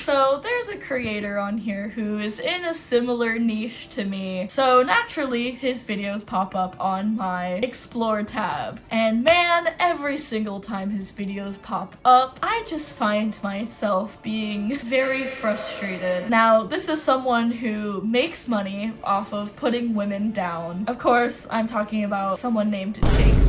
So there's a creator on here who is in a similar niche to me. So naturally, his videos pop up on my Explore tab. And man, every single time his videos pop up, I just find myself being very frustrated. Now, this is someone who makes money off of putting women down. Of course, I'm talking about someone named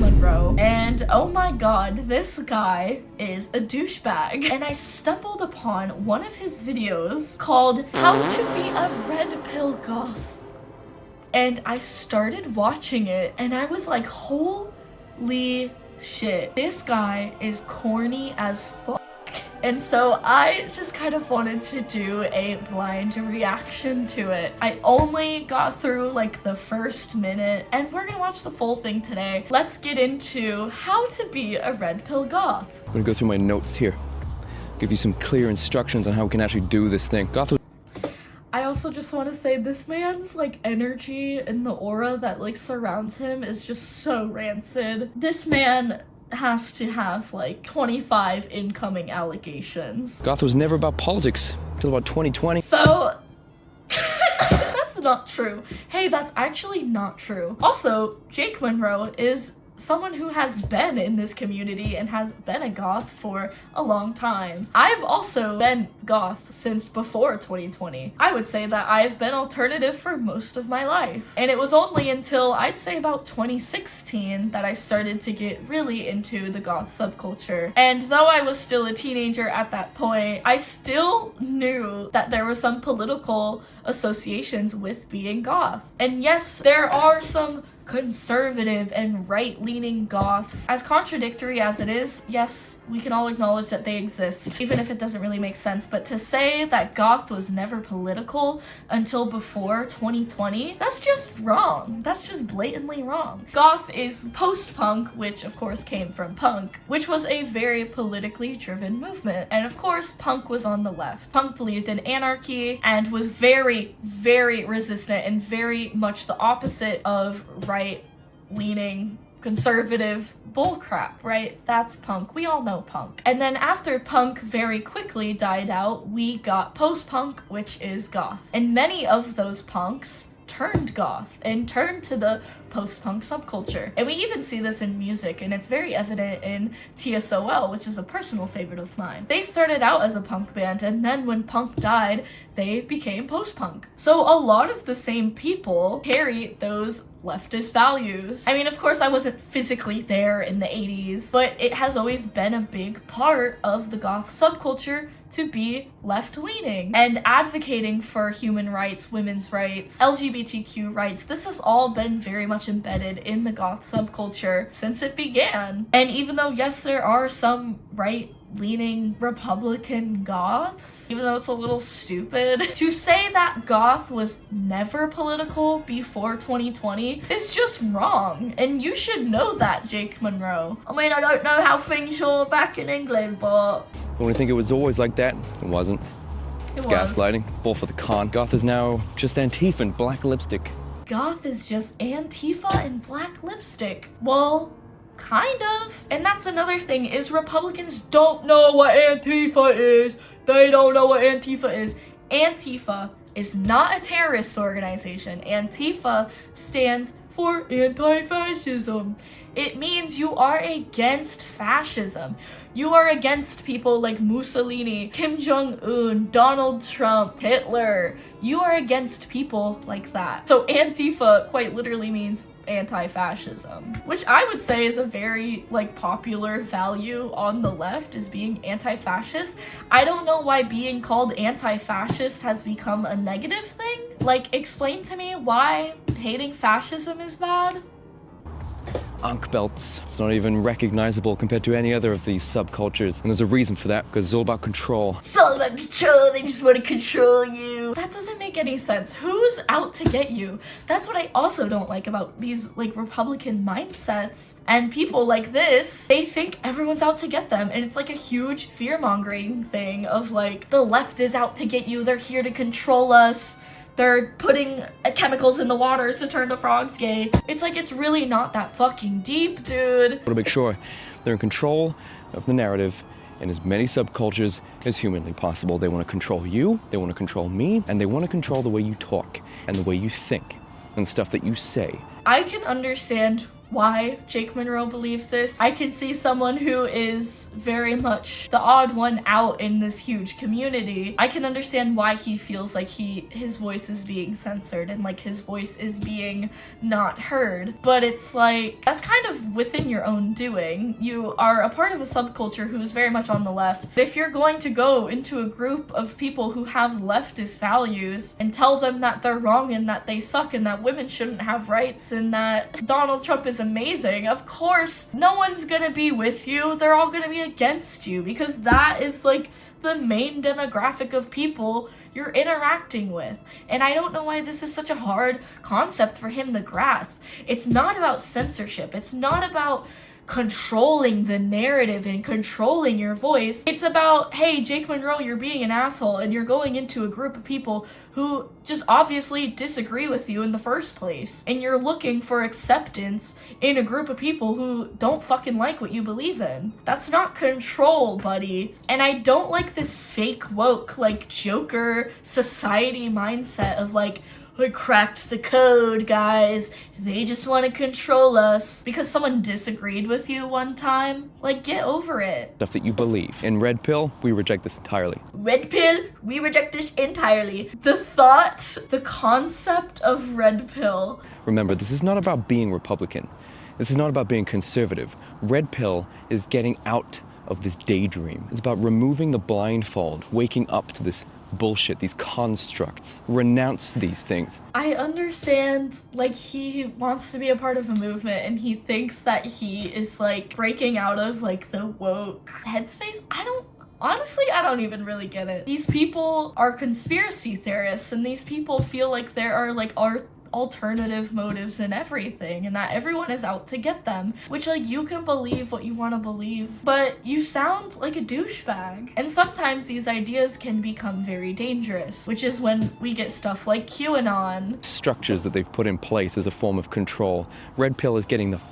Munro. And oh my god, this guy is a douchebag. And I stumbled upon one of his videos called How to Be a Red Pill Goth. And I started watching it and I was like, holy shit, this guy is corny as fuck. And so I just kind of wanted to do a blind reaction to it. I only got through like the first minute and we're gonna watch the full thing today. Let's get into how to be a red pill goth. I'm gonna go through my notes here. Give you some clear instructions on how we can actually do this thing. I also just want to say this man's like energy and the aura that like surrounds him is just so rancid. This man has to have like 25 incoming allegations. Goth was never about politics until about 2020. So that's not true. Hey, that's actually not true. Also, Jake Munro is someone who has been in this community and has been a goth for a long time. I've also been goth since before 2020. I would say that I've been alternative for most of my life. And it was only until I'd say about 2016 that I started to get really into the goth subculture. And though I was still a teenager at that point, I still knew that there were some political associations with being goth. And yes, there are some conservative and right-leaning goths. As contradictory as it is, yes, we can all acknowledge that they exist, even if it doesn't really make sense. But to say that goth was never political until before 2020, that's just wrong. That's just blatantly wrong. Goth is post-punk, which of course came from punk, which was a very politically driven movement. And of course, punk was on the left. Punk believed in anarchy and was very, very resistant and very much the opposite of right-leaning conservative bullcrap, right? That's punk. We all know punk. And then after punk very quickly died out, we got post-punk, which is goth. And many of those punks turned goth and turned to the post-punk subculture. And we even see this in music, and it's very evident in TSOL, which is a personal favorite of mine. They started out as a punk band, and then when punk died, they became post-punk. So a lot of the same people carry those leftist values. I mean, of course, I wasn't physically there in the 80s, but it has always been a big part of the goth subculture to be left-leaning and advocating for human rights, women's rights, LGBTQ rights. This has all been very much embedded in the goth subculture since it began. And even though, yes, there are some right-leaning Republican goths, even though it's a little stupid, to say that goth was never political before 2020 is just wrong. And you should know that, Jake Munro. I mean, I don't know how things are back in England, but When I think it was always like that, it wasn't. It's gaslighting. Fall for the con. Goth is now just Antifa and black lipstick. Goth is just Antifa and black lipstick. Well, kind of. And that's another thing, is Republicans don't know what Antifa is. They don't know what Antifa is. Antifa is not a terrorist organization. Antifa stands for anti-fascism. It means you are against fascism. You are against people like Mussolini, Kim Jong-un, Donald Trump, Hitler. You are against people like that. So Antifa quite literally means anti-fascism, which I would say is a very like popular value on the left, is being anti-fascist. I don't know why being called anti-fascist has become a negative thing. Like, explain to me why hating fascism is bad. Ankh belts. It's not even recognizable compared to any other of these subcultures. And there's a reason for that, because it's all about control. It's all about control. They just want to control you. That doesn't make any sense. Who's out to get you? That's what I also don't like about these like Republican mindsets. And people like this, they think everyone's out to get them. And it's like a huge fear-mongering thing of like, the left is out to get you. They're here to control us. They're putting chemicals in the waters to turn the frogs gay. It's like, it's really not that fucking deep, dude. I want to make sure they're in control of the narrative in as many subcultures as humanly possible. They want to control you, they want to control me, and they want to control the way you talk and the way you think and stuff that you say. I can understand why Jake Munro believes this. I can see someone who is very much the odd one out in this huge community. I can understand why he feels like his voice is being censored and like his voice is being not heard. But it's like, that's kind of within your own doing. You are a part of a subculture who is very much on the left. If you're going to go into a group of people who have leftist values and tell them that they're wrong and that they suck and that women shouldn't have rights and that Donald Trump is amazing, of course no one's gonna be with you. They're all gonna be against you because that is like the main demographic of people you're interacting with. And I don't know why this is such a hard concept for him to grasp. It's not about censorship. It's not about controlling the narrative and controlling your voice. It's about, hey, Jake Munro, you're being an asshole and you're going into a group of people who just obviously disagree with you in the first place. And you're looking for acceptance in a group of people who don't fucking like what you believe in. That's not control, buddy. And I don't like this fake woke, like Joker society mindset of like, we cracked the code, guys. They just want to control us. Because someone disagreed with you one time? Like, get over it. Stuff that you believe. In Red Pill, we reject this entirely. Red Pill, we reject this entirely. The thought, the concept of Red Pill. Remember, this is not about being Republican. This is not about being conservative. Red Pill is getting out of this daydream. It's about removing the blindfold, waking up to this bullshit, these constructs. Renounce these things. I understand, like, he wants to be a part of a movement and he thinks that he is, like, breaking out of, like, the woke headspace. Honestly, I don't even really get it. These people are conspiracy theorists and these people feel like there are, like, alternative motives in everything and that everyone is out to get them, which, like, you can believe what you want to believe, but you sound like a douchebag. And sometimes these ideas can become very dangerous, which is when we get stuff like QAnon. Structures that they've put in place as a form of control. Red Pill is getting the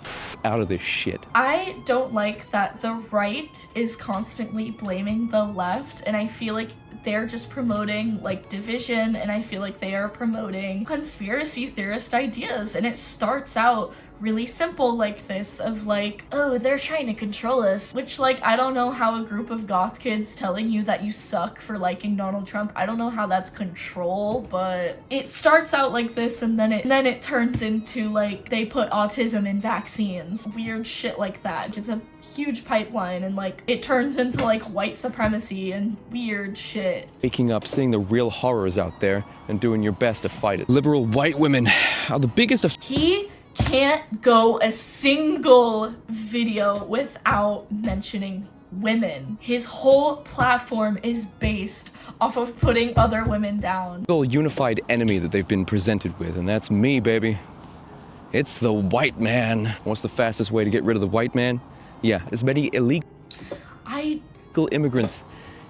out of this shit. I don't like that the right is constantly blaming the left, and I feel like they're just promoting, like, division, and I feel like they are promoting conspiracy theorist ideas, and it starts out really simple like this of like, oh, they're trying to control us, which, like, I don't know how a group of goth kids telling you that you suck for liking Donald Trump, I don't know how that's control, but it starts out like this and then it turns into, like, they put autism in vaccines, weird shit like that. It's a huge pipeline and, like, it turns into, like, white supremacy and weird shit. Waking up, seeing the real horrors out there and doing your best to fight it. Liberal white women are the biggest of— He can't go a single video without mentioning women. His whole platform is based off of putting other women down. Unified enemy that they've been presented with, and that's me, baby. It's the white man. What's the fastest way to get rid of the white man? Yeah, as many illegal immigrants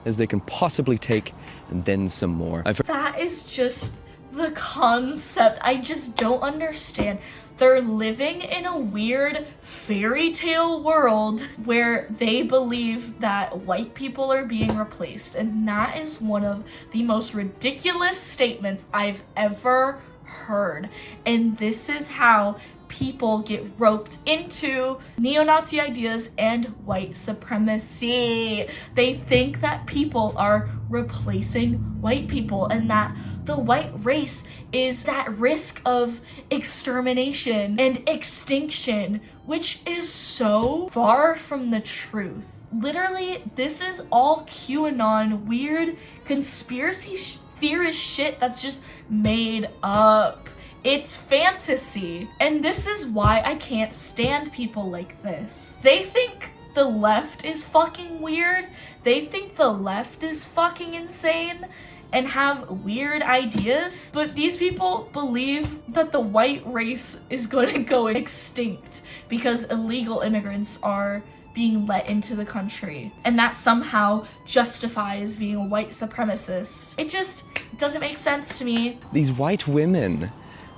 as they can possibly take, and then some more. That is just the concept. I just don't understand. They're living in a weird fairy tale world where they believe that white people are being replaced, and that is one of the most ridiculous statements I've ever heard. And this is how people get roped into neo-Nazi ideas and white supremacy. They think that people are replacing white people and that the white race is at risk of extermination and extinction, which is so far from the truth. Literally, this is all QAnon weird conspiracy theorist shit that's just made up. It's fantasy. And this is why I can't stand people like this. They think the left is fucking weird. They think the left is fucking insane and have weird ideas, but these people believe that the white race is going to go extinct because illegal immigrants are being let into the country, and that somehow justifies being a white supremacist. It just doesn't make sense to me. These white women,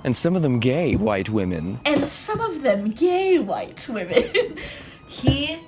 and some of them gay white women. And some of them gay white women. He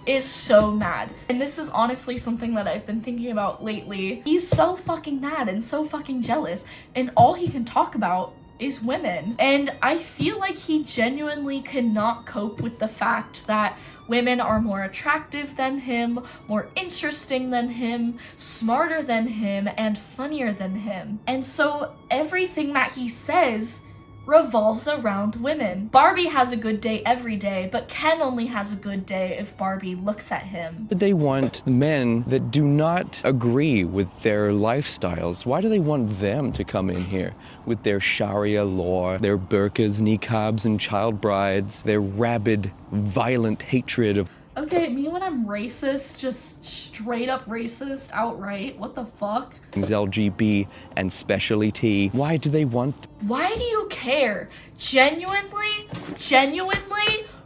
is so mad. And this is honestly something that I've been thinking about lately. He's so fucking mad and so fucking jealous, and all he can talk about is women. And I feel like he genuinely cannot cope with the fact that women are more attractive than him, more interesting than him, smarter than him, and funnier than him. And so everything that he says revolves around women. Barbie has a good day every day, but Ken only has a good day if Barbie looks at him. They want men that do not agree with their lifestyles. Why do they want them to come in here with their Sharia law, their burqas, niqabs, and child brides, their rabid, violent hatred of... Okay, me when I'm racist, just straight up racist, outright, what the fuck? LGB and specially T. Why do they want... Why do you care? Genuinely,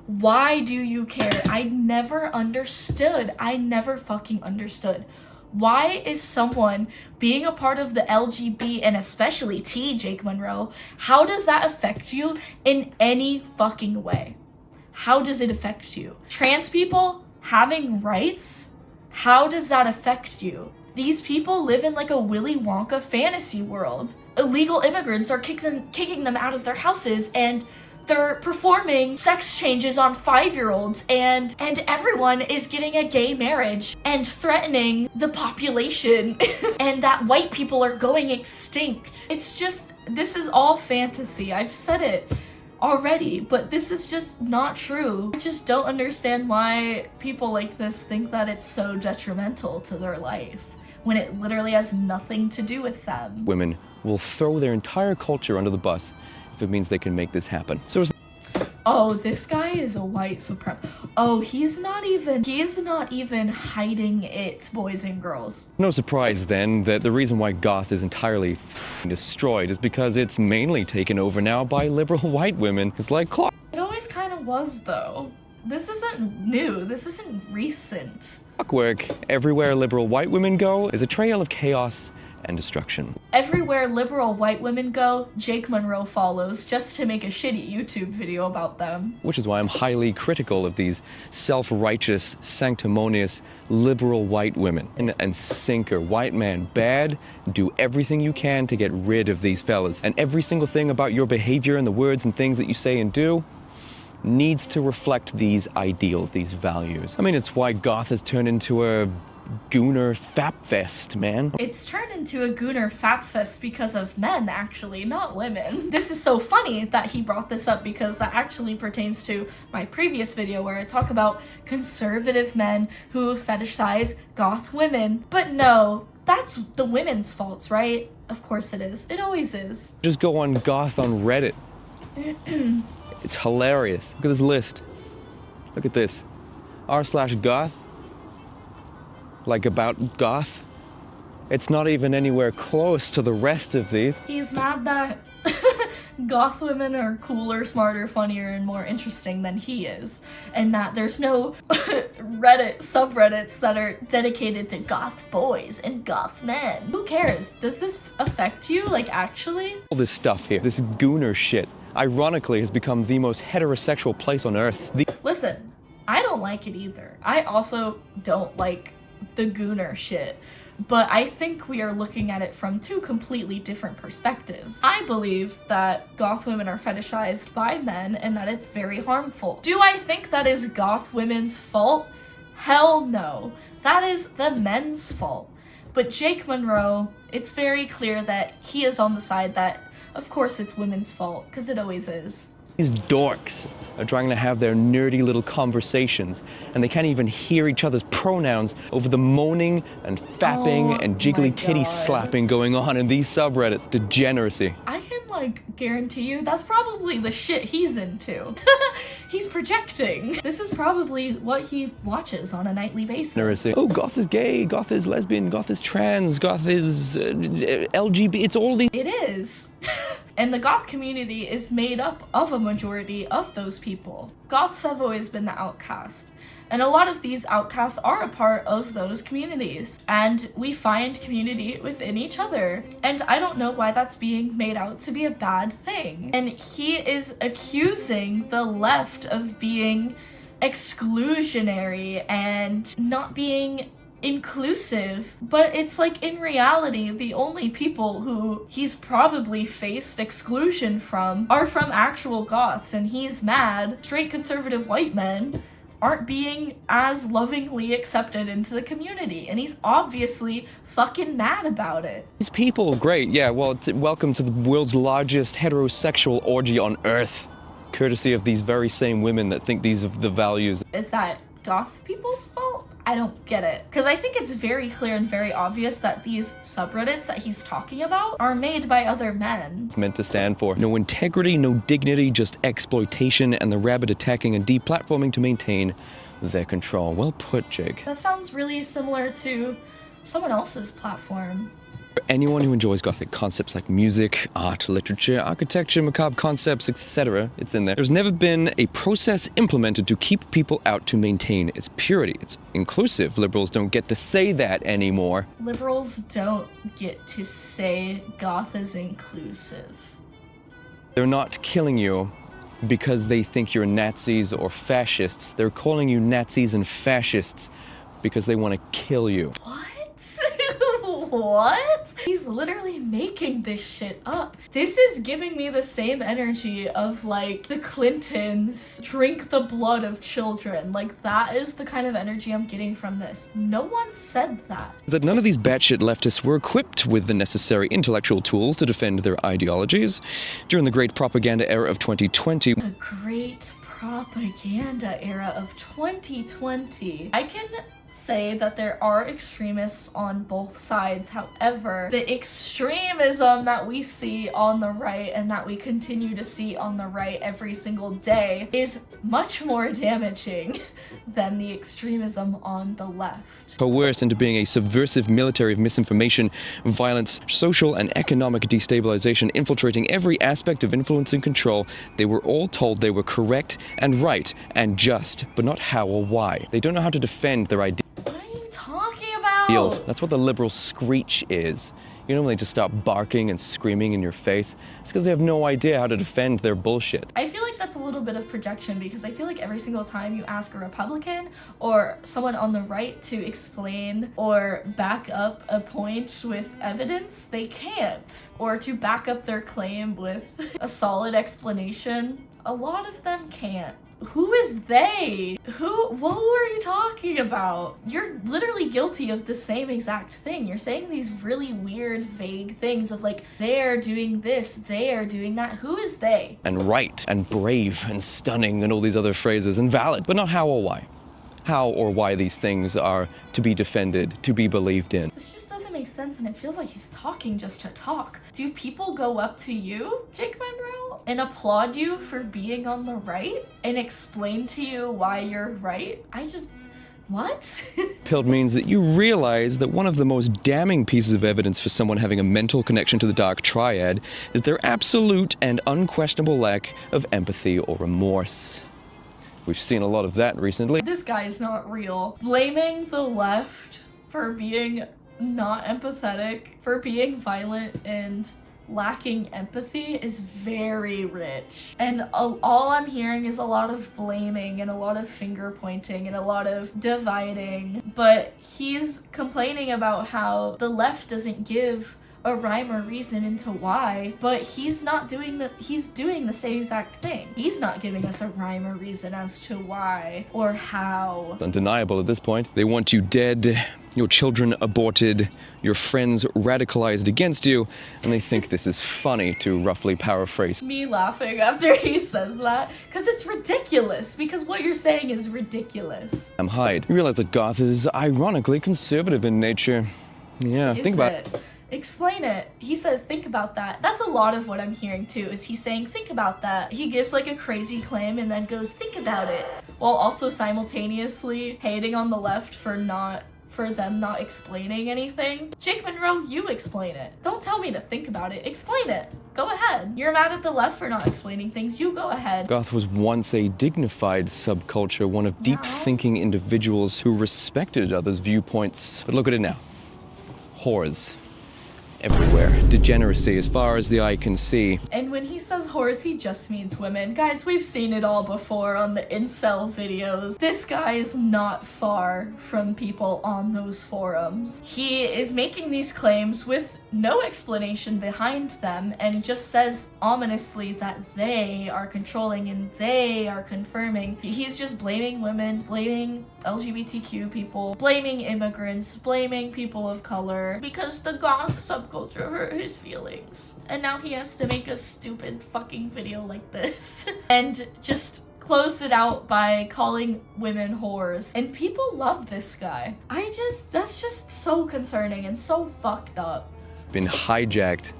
why do you care? I never understood. I never fucking understood. Why is someone being a part of the LGB and especially T, Jake Munro, how does that affect you in any fucking way? How does it affect you? Trans people having rights? How does that affect you? These people live in like a Willy Wonka fantasy world. Illegal immigrants are kicking them out of their houses, and they're performing sex changes on 5-year-olds, and everyone is getting a gay marriage and threatening the population and that white people are going extinct. It's just, this is all fantasy. I've said it already, but this is just not true. I just don't understand why people like this think that it's so detrimental to their life when it literally has nothing to do with them. Women will throw their entire culture under the bus if it means they can make this happen. So it's... Oh, this guy is a white supremacist. Oh, he is not even hiding it, boys and girls. No surprise then that the reason why Goth is entirely destroyed is because it's mainly taken over now by liberal white women. It's like clock. It always kind of was, though. This isn't new. This isn't recent. Clockwork. Everywhere liberal white women go is a trail of chaos and destruction. Everywhere liberal white women go, Jake Munro follows just to make a shitty YouTube video about them. Which is why I'm highly critical of these self-righteous, sanctimonious, liberal white women. And sinker, white man, bad, do everything you can to get rid of these fellas. And every single thing about your behavior and the words and things that you say and do needs to reflect these ideals, these values. I mean, it's why Goth has turned into a gooner fap fest, man. It's turned into a gooner fap fest because of men, actually, not women. This is so funny that he brought this up because that actually pertains to my previous video where I talk about conservative men who fetishize goth women. But no, that's the women's fault, right? Of course it is. It always is. Just go on Goth on Reddit. It's hilarious. Look at this list. Look at this. r/goth. Like about Goth. It's not even anywhere close to the rest of these. He's mad that goth women are cooler, smarter, funnier, and more interesting than he is. And that there's no Reddit subreddits that are dedicated to goth boys and goth men. Who cares? Does this affect you, like, actually? All this stuff here, this gooner shit, ironically has become the most heterosexual place on earth. Listen, I don't like it either. I also don't like the gooner shit, but I think we are looking at it from two completely different perspectives. I believe that goth women are fetishized by men and that it's very harmful. Do I think that is goth women's fault? Hell no. That is the men's fault. But Jake Munro, it's very clear that he is on the side that, of course, it's women's fault, because it always is. These dorks are trying to have their nerdy little conversations, and they can't even hear each other's pronouns over the moaning and fapping and jiggly titty slapping going on in these subreddits. Degeneracy. I can, like, guarantee you that's probably the shit he's into. He's projecting. This is probably what he watches on a nightly basis. Oh, goth is gay, goth is lesbian, goth is trans, goth is LGBT, it's all these. It is. And the goth community is made up of a majority of those people. Goths have always been the outcast. And a lot of these outcasts are a part of those communities. And we find community within each other. And I don't know why that's being made out to be a bad thing. And he is accusing the left of being exclusionary and not being inclusive, but it's like in reality the only people who he's probably faced exclusion from are from actual Goths, and he's mad straight conservative white men aren't being as lovingly accepted into the community, and he's obviously fucking mad about it. These people, great, yeah, well, welcome to the world's largest heterosexual orgy on Earth, courtesy of these very same women that think these are the values. Is that Goth people's fault? I don't get it. Because I think it's very clear and very obvious that these subreddits that he's talking about are made by other men. It's meant to stand for no integrity, no dignity, just exploitation and the rabid attacking and deplatforming to maintain their control. Well put, Jake. That sounds really similar to someone else's platform. For anyone who enjoys Gothic concepts like music, art, literature, architecture, macabre concepts, etc., it's in there. There's never been a process implemented to keep people out to maintain its purity. It's inclusive. Liberals don't get to say that anymore. Liberals don't get to say Goth is inclusive. They're not killing you because they think you're Nazis or fascists. They're calling you Nazis and fascists because they want to kill you. What? What? He's literally making this shit up. This is giving me the same energy of like the Clintons drink the blood of children. Like that is the kind of energy I'm getting from this. No one said that. That none of these batshit leftists were equipped with the necessary intellectual tools to defend their ideologies. During the great propaganda era of 2020. The great propaganda era of 2020. I can say that there are extremists on both sides. However, the extremism that we see on the right and that we continue to see on the right every single day is much more damaging than the extremism on the left. Coerced into being a subversive military of misinformation, violence, social and economic destabilization, infiltrating every aspect of influence and control. They were all told they were correct and right and just, but not how or why. They don't know how to defend their ideas. What are you talking about? That's what the liberal screech is. You know when they just stop barking and screaming in your face? It's because they have no idea how to defend their bullshit. I feel like that's a little bit of projection, because I feel like every single time you ask a Republican or someone on the right to explain or back up a point with evidence, they can't. Or to back up their claim with a solid explanation, a lot of them can't. Who is they? What are you talking about? You're literally guilty of the same exact thing. You're saying these really weird, vague things of like, they're doing this, they're doing that. Who is they? And right, and brave, and stunning, and all these other phrases, and valid, but not how or why. How or why these things are to be defended, to be believed in. This just doesn't make sense, and it feels like he's talking just to talk. Do people go up to you, Jake Munro, and applaud you for being on the right and explain to you why you're right? What? Pilled means that you realize that one of the most damning pieces of evidence for someone having a mental connection to the dark triad is their absolute and unquestionable lack of empathy or remorse. We've seen a lot of that recently. This guy's not real. Blaming the left for being not empathetic, for being violent and lacking empathy is very rich. And all I'm hearing is a lot of blaming and a lot of finger pointing and a lot of dividing. But he's complaining about how the left doesn't give a rhyme or reason into why, but he's doing the same exact thing. He's not giving us a rhyme or reason as to why or how. It's undeniable at this point. They want you dead, your children aborted, your friends radicalized against you, and they think this is funny, to roughly paraphrase. Me laughing after he says that, because it's ridiculous, because what you're saying is ridiculous. Hyde. You realize that Goth is ironically conservative in nature. Yeah, think about it. Explain it. He said, think about that. That's a lot of what I'm hearing too, is he's saying, think about that. He gives like a crazy claim and then goes, think about it, while also simultaneously hating on the left for them not explaining anything. Jake Munro, you explain it. Don't tell me to think about it. Explain it. Go ahead. You're mad at the left for not explaining things. You go ahead. Goth was once a dignified subculture, one of deep-thinking individuals who respected others' viewpoints. But look at it now. Whores. Everywhere. degeneracy as far as the eye can see. And when he says whores, he just means women. Guys, we've seen it all before on the incel videos. This guy is not far from people on those forums. He is making these claims with no explanation behind them and just says ominously that they are controlling and they are confirming. He's just blaming women, blaming LGBTQ people, blaming immigrants, blaming people of color because the goth subculture hurt his feelings. And now he has to make a stupid fucking video like this and just closed it out by calling women whores. And people love this guy. That's just so concerning and so fucked up. Been hijacked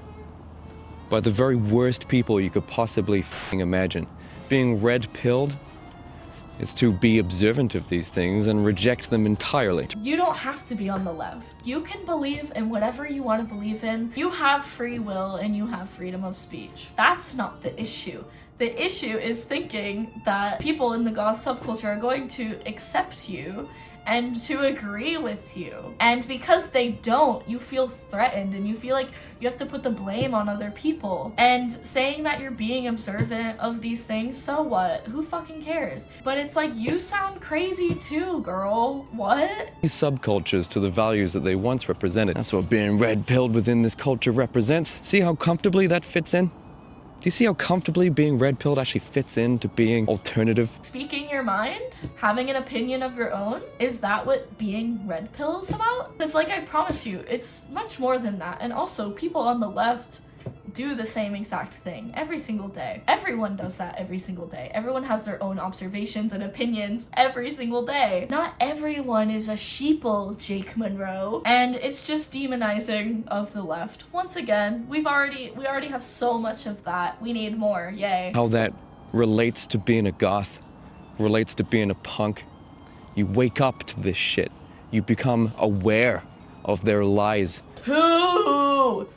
by the very worst people you could possibly imagine. Being red-pilled is to be observant of these things and reject them entirely. You don't have to be on the left. You can believe in whatever you want to believe in. You have free will and you have freedom of speech. That's not the issue. The issue is thinking that people in the goth subculture are going to accept you and to agree with you. And because they don't, you feel threatened and you feel like you have to put the blame on other people. And saying that you're being observant of these things, so what? Who fucking cares? But it's like, you sound crazy too, girl. What? These subcultures to the values that they once represented. That's what being red-pilled within this culture represents. See how comfortably that fits in? Do you see how comfortably being red-pilled actually fits into being alternative? Speaking your mind, having an opinion of your own, is that what being red-pill is about? Because like I promise you, it's much more than that. And also, people on the left do the same exact thing every single day. Everyone does that every single day. Everyone has their own observations and opinions every single day. Not everyone is a sheeple, Jake Munro. And it's just demonizing of the left. Once again, we already have so much of that. We need more. Yay. How that relates to being a goth, relates to being a punk. You wake up to this shit. You become aware of their lies. Who?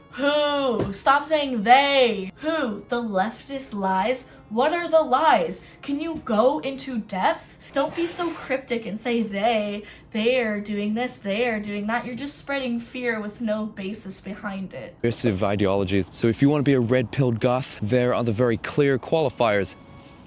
Stop saying they. Who? The leftist lies? What are the lies? Can you go into depth? Don't be so cryptic and say they are doing this, they are doing that. You're just spreading fear with no basis behind it. Aggressive ideologies. So if you want to be a red-pilled goth, there are the very clear qualifiers.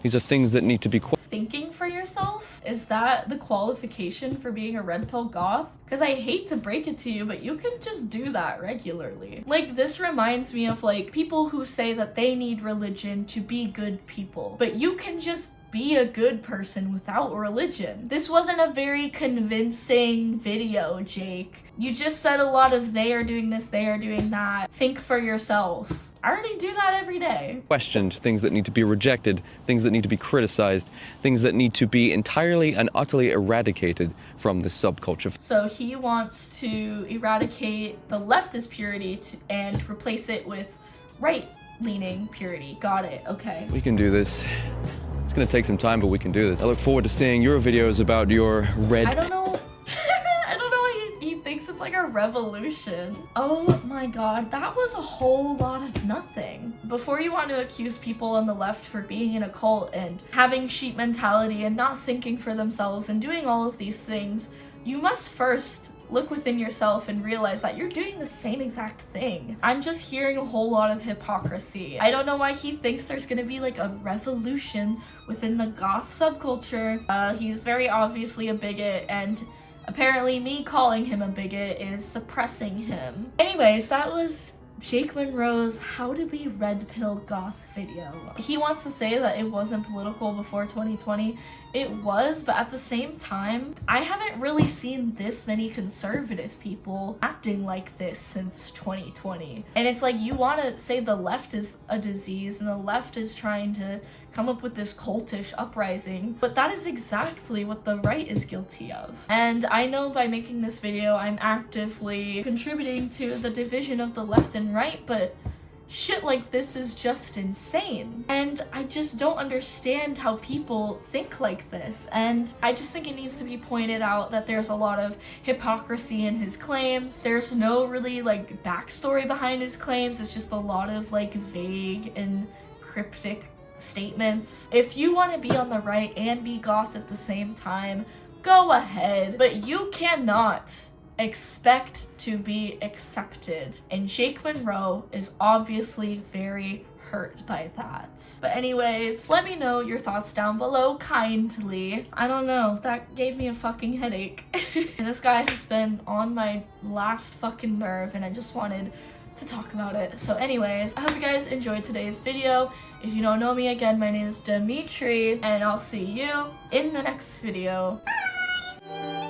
These are things that need to be Thinking for yourself? Is that the qualification for being a red pill goth? Because I hate to break it to you, but you can just do that regularly. Like, this reminds me of like people who say that they need religion to be good people, but you can just be a good person without religion. This wasn't a very convincing video, Jake. You just said a lot of they are doing this, they are doing that. Think for yourself. I already do that every day. Questioned, things that need to be rejected, things that need to be criticized, things that need to be entirely and utterly eradicated from the subculture. So he wants to eradicate the leftist purity and replace it with right-leaning purity. Got it, okay. We can do this. It's gonna take some time, but we can do this. I look forward to seeing your videos about your red... I don't know. I don't know why he thinks it's like a revolution. Oh my god, that was a whole lot of nothing. Before you want to accuse people on the left for being in a cult and having sheep mentality and not thinking for themselves and doing all of these things, you must first look within yourself and realize that you're doing the same exact thing. I'm just hearing a whole lot of hypocrisy. I don't know why he thinks there's gonna be like a revolution within the goth subculture. He's very obviously a bigot, and apparently me calling him a bigot is suppressing him. Anyways, that was Jake Munro's How to Be Red Pill Goth video. He wants to say that it wasn't political before 2020. It was, but at the same time, I haven't really seen this many conservative people acting like this since 2020. And it's like, you want to say the left is a disease and the left is trying to come up with this cultish uprising, but that is exactly what the right is guilty of. And I know by making this video, I'm actively contributing to the division of the left and right, but shit like this is just insane. And I just don't understand how people think like this. And I just think it needs to be pointed out that there's a lot of hypocrisy in his claims. There's no really like backstory behind his claims. It's just a lot of like vague and cryptic statements. If you want to be on the right and be goth at the same time, go ahead. But you cannot expect to be accepted. And Jake Munro is obviously very hurt by that. But anyways, let me know your thoughts down below kindly. I don't know, that gave me a fucking headache. And this guy has been on my last fucking nerve and I just wanted to talk about it. So anyways, I hope you guys enjoyed today's video. If you don't know me, again, my name is Dimitri and I'll see you in the next video. Bye!